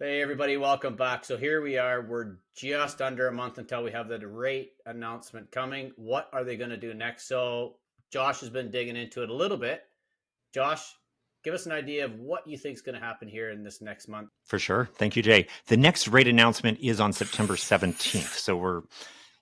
Hey everybody, welcome back. So here we are. We're just under a month until we have the rate announcement coming. What are they going to do next? So Josh has been digging into it a little bit. Josh, give us an idea of what you think is going to happen here in this next month. For sure. Thank you, Jay. The next rate announcement is on September 17th. So we're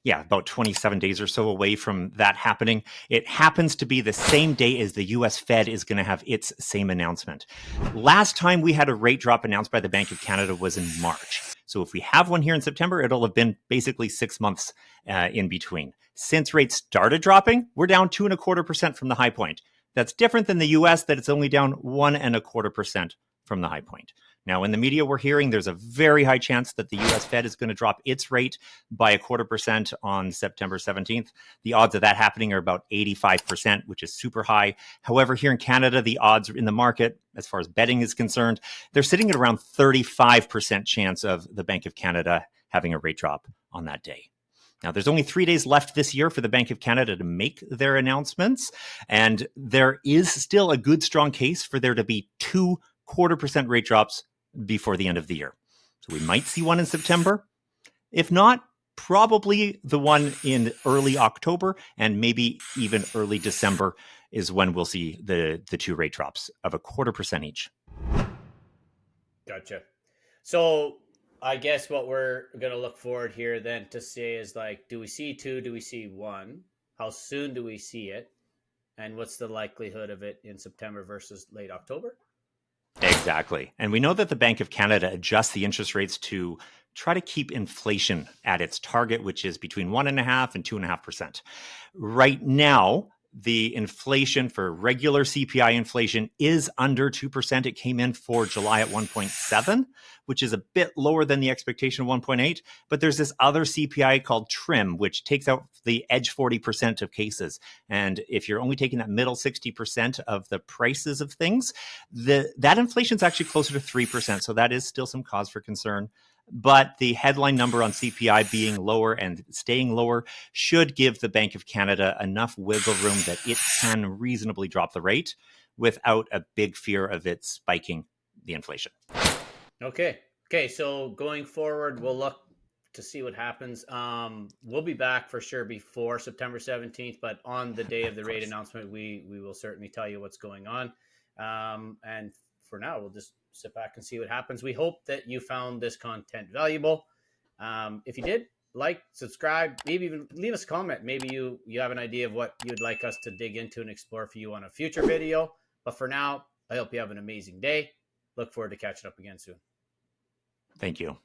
about 27 days or so away from that happening. It happens to be the same day as the US Fed is going to have its same announcement. Last time we had a rate drop announced by the Bank of Canada was in March. So if we have one here in September, it'll have been basically 6 months in between. Since rates started dropping, we're down 2.25% from the high point. That's different than the US, that it's only down 1.25% from the high point. Now, in the media, we're hearing there's a very high chance that the US Fed is going to drop its rate by 0.25% on September 17th. The odds of that happening are about 85%, which is super high. However, here in Canada, the odds in the market, as far as betting is concerned, they're sitting at around 35% chance of the Bank of Canada having a rate drop on that day. Now, there's only 3 days left this year for the Bank of Canada to make their announcements, and there is still a good, strong case for there to be 2.25% rate drops before the end of the year. So we might see one in September. If not, probably the one in early October and maybe even early December is when we'll see the two rate drops of 0.25% each. Gotcha. So I guess what we're going to look forward here then to say is like, do we see two? Do we see one? How soon do we see it? And what's the likelihood of it in September versus late October? Exactly. And we know that the Bank of Canada adjusts the interest rates to try to keep inflation at its target, which is between 1.5% and 2.5%. Right now, the inflation for regular CPI inflation is under 2%. It came in for July at 1.7, which is a bit lower than the expectation of 1.8. But there's this other CPI called Trim, which takes out the edge 40% of cases. And if you're only taking that middle 60% of the prices of things, that inflation is actually closer to 3%. So that is still some cause for concern. But the headline number on CPI being lower and staying lower should give the Bank of Canada enough wiggle room that it can reasonably drop the rate without a big fear of it spiking the inflation. Okay. So going forward, we'll look to see what happens. We'll be back for sure before September 17th, but on the day of the rate announcement, we will certainly tell you what's going on. And for now, we'll just sit back and see what happens. We hope that you found this content valuable. If you did, like, subscribe, maybe even leave us a comment. Maybe you have an idea of what you'd like us to dig into and explore for you on a future video. But for now, I hope you have an amazing day. Look forward to catching up again soon. Thank you.